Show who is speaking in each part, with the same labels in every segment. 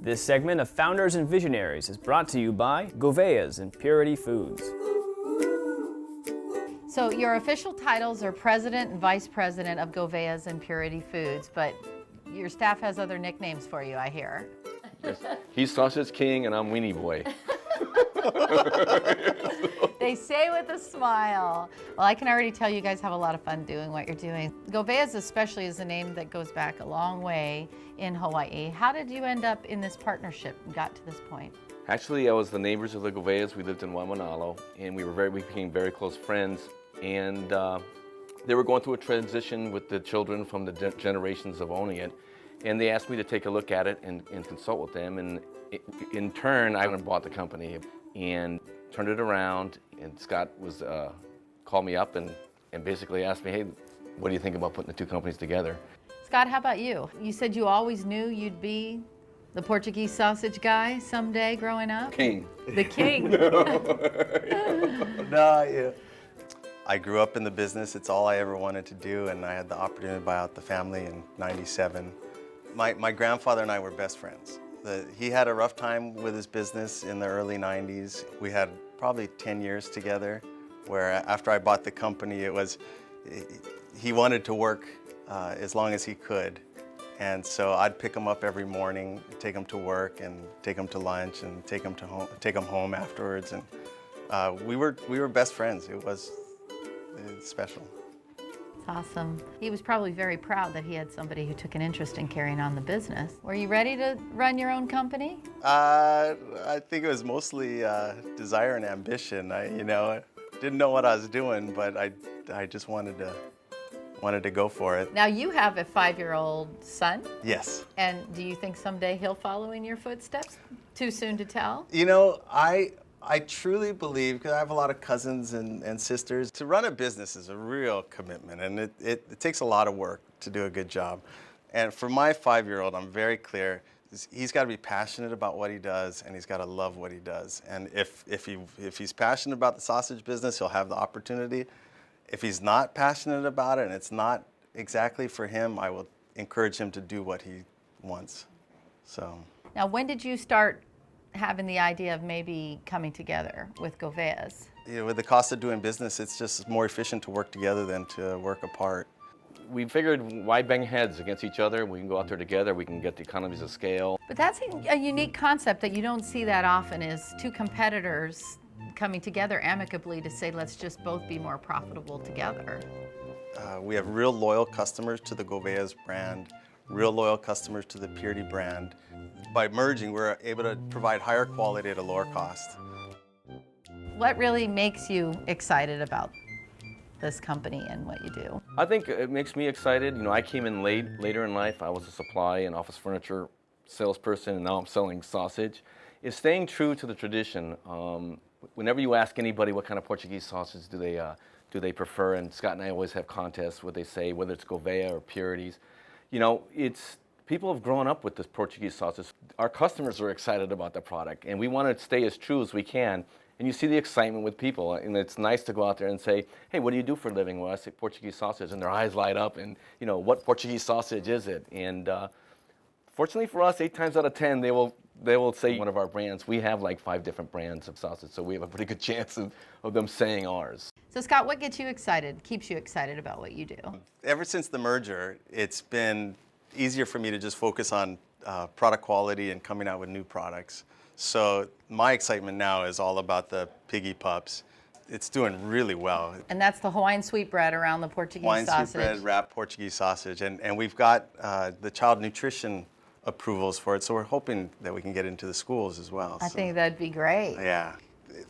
Speaker 1: This segment of Founders and Visionaries is brought to you by Gouvea's and Purity Foods.
Speaker 2: So your official titles are President and Vice President of Gouvea's and Purity Foods, but your staff has other nicknames for you, I hear.
Speaker 3: Yes. He's Sausage King and I'm Weenie Boy.
Speaker 2: They say with a smile. Well, I can already tell you guys have a lot of fun doing what you're doing. Gouvea's especially is a name that goes back a long way in Hawaii. How did you end up in this partnership and got to this point?
Speaker 3: Actually, I was the neighbors of the Gouveas. We lived in Waimanalo, and we became very close friends. And they were going through a transition with the children from the generations of owning it. And they asked me to take a look at it and consult with them. And in turn, I went and bought the company and turned it around. And Scott called me up and basically asked me, hey, what do you think about putting the two companies together?
Speaker 2: Scott, how about you? You said you always knew you'd be the Portuguese sausage guy someday growing up?
Speaker 3: King.
Speaker 2: The king.
Speaker 4: No, I grew up in the business. It's all I ever wanted to do, and I had the opportunity to buy out the family in '97. My grandfather and I were best friends. He had a rough time with his business in the early '90s. We had probably 10 years together, where after I bought the company, he wanted to work as long as he could. And so I'd pick him up every morning, take him to work, and take him to lunch, and take him home afterwards. And we were best friends. It was special.
Speaker 2: It's awesome. He was probably very proud that he had somebody who took an interest in carrying on the business. Were you ready to run your own company?
Speaker 4: I think it was mostly desire and ambition. I didn't know what I was doing, but I just wanted to go for it.
Speaker 2: Now you have a 5-year-old son?
Speaker 4: Yes.
Speaker 2: And do you think someday he'll follow in your footsteps? Too soon to tell?
Speaker 4: I truly believe, because I have a lot of cousins and sisters, to run a business is a real commitment, and it takes a lot of work to do a good job. And for my 5-year-old, I'm very clear, he's got to be passionate about what he does, and he's got to love what he does. And if he's passionate about the sausage business, he'll have the opportunity. If he's not passionate about it and it's not exactly for him, I will encourage him to do what he wants. So.
Speaker 2: Now, when did you start having the idea of maybe coming together with Gouvea's?
Speaker 4: With the cost of doing business, it's just more efficient to work together than to work apart.
Speaker 3: We figured, why bang heads against each other? We can go out there together, we can get the economies of scale.
Speaker 2: But that's a unique concept that you don't see that often, is two competitors coming together amicably to say, let's just both be more profitable together.
Speaker 4: We have real loyal customers to the Gouvea's brand, real loyal customers to the Purity brand. By merging, we're able to provide higher quality at a lower cost.
Speaker 2: What really makes you excited about this company and what you do?
Speaker 3: I think it makes me excited. I came in later in life. I was a supply and office furniture salesperson, and now I'm selling sausage. It's staying true to the tradition. Whenever you ask anybody what kind of Portuguese sausage do they prefer, and Scott and I always have contests where they say whether it's Gouvea or Purities. People have grown up with this Portuguese sausage. Our customers are excited about the product, and we want to stay as true as we can. And you see the excitement with people, and it's nice to go out there and say, hey, what do you do for a living? Well, I say Portuguese sausage, and their eyes light up, and what Portuguese sausage is it? And fortunately for us, 8 times out of 10, they will say one of our brands. We have like 5 different brands of sausage, so we have a pretty good chance of them saying ours.
Speaker 2: So Scott, what gets you excited, keeps you excited about what you do?
Speaker 4: Ever since the merger, it's been easier for me to just focus on product quality and coming out with new products. So my excitement now is all about the piggy pups. It's doing really well.
Speaker 2: And that's the Hawaiian sweetbread around the Portuguese sausage.
Speaker 4: Hawaiian sweetbread wrapped Portuguese sausage. And we've got the child nutrition approvals for it, so we're hoping that we can get into the schools as well.
Speaker 2: I think that'd be great.
Speaker 4: Yeah.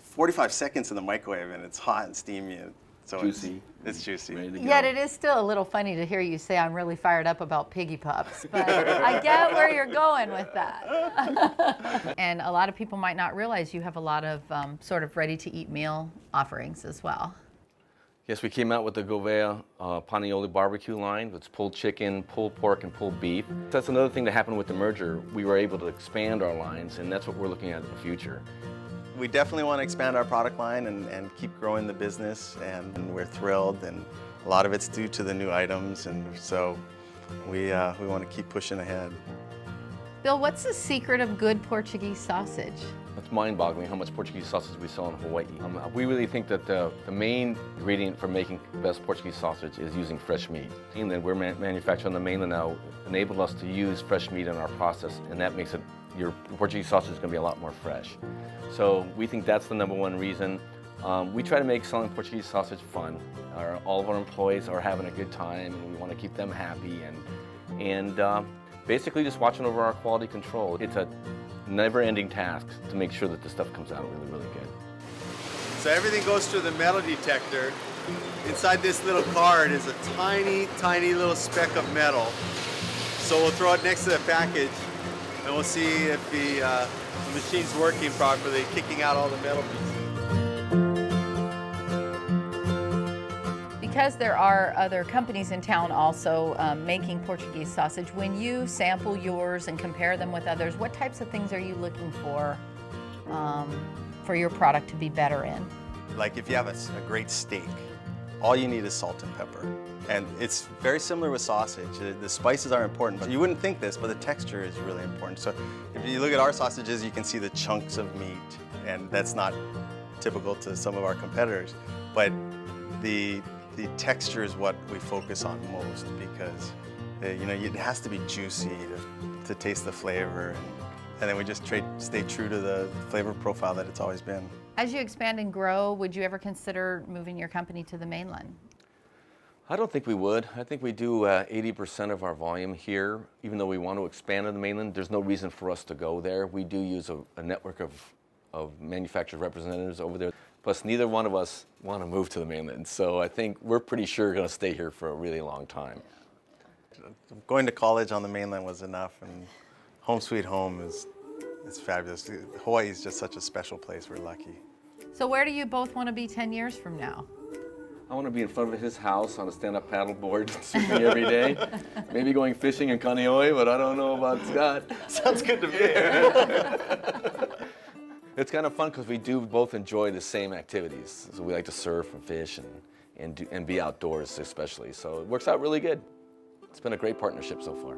Speaker 4: 45 seconds in the microwave and it's hot and steamy. So
Speaker 3: Juicy.
Speaker 4: It's juicy.
Speaker 2: Yet it is still a little funny to hear you say I'm really fired up about piggy pups, but I get where you're going with that. And a lot of people might not realize you have a lot of sort of ready-to-eat meal offerings as well.
Speaker 3: Yes, we came out with the Gouvea Panioli barbecue line. It's pulled chicken, pulled pork, and pulled beef. That's another thing that happened with the merger. We were able to expand our lines, and that's what we're looking at in the future.
Speaker 4: We definitely want to expand our product line and keep growing the business, and we're thrilled, and a lot of it's due to the new items, and so we want to keep pushing ahead.
Speaker 2: Bill, what's the secret of good Portuguese sausage?
Speaker 3: It's mind-boggling how much Portuguese sausage we sell in Hawaii. We really think that the main ingredient for making the best Portuguese sausage is using fresh meat. And then we're manufacturing on the mainland now, enabled us to use fresh meat in our process, and that makes it, your Portuguese sausage is going to be a lot more fresh. So we think that's the #1 reason. We try to make selling Portuguese sausage fun. All of our employees are having a good time, and we want to keep them happy, and basically just watching over our quality control. It's a never-ending task to make sure that the stuff comes out really, really good.
Speaker 4: So everything goes through the metal detector. Inside this little card is a tiny, tiny little speck of metal. So we'll throw it next to the package, and we'll see if the machine's working properly, kicking out all the metal pieces.
Speaker 2: Because there are other companies in town also making Portuguese sausage, when you sample yours and compare them with others, what types of things are you looking for your product to be better in?
Speaker 4: Like if you have a great steak, all you need is salt and pepper. And it's very similar with sausage. The spices are important, but you wouldn't think this, but the texture is really important. So if you look at our sausages, you can see the chunks of meat, and that's not typical to some of our competitors. But the texture is what we focus on most, because it has to be juicy to taste the flavor, and then we just stay true to the flavor profile that it's always been.
Speaker 2: As you expand and grow, would you ever consider moving your company to the mainland?
Speaker 3: I don't think we would. I think we do 80% of our volume here. Even though we want to expand on the mainland, there's no reason for us to go there. We do use a network of manufacturer representatives over there. Plus, neither one of us want to move to the mainland. So I think we're pretty sure we're going to stay here for a really long time.
Speaker 4: Going to college on the mainland was enough, and home sweet home is fabulous. Hawaii is just such a special place. We're lucky.
Speaker 2: So where do you both want to be 10 years from now?
Speaker 3: I want to be in front of his house on a stand-up paddleboard, surfing every day. Maybe going fishing in Kaneohe, but I don't know about Scott.
Speaker 4: Sounds good to me.
Speaker 3: It's kind of fun because we do both enjoy the same activities. So we like to surf and fish and be outdoors especially. So it works out really good. It's been a great partnership so far.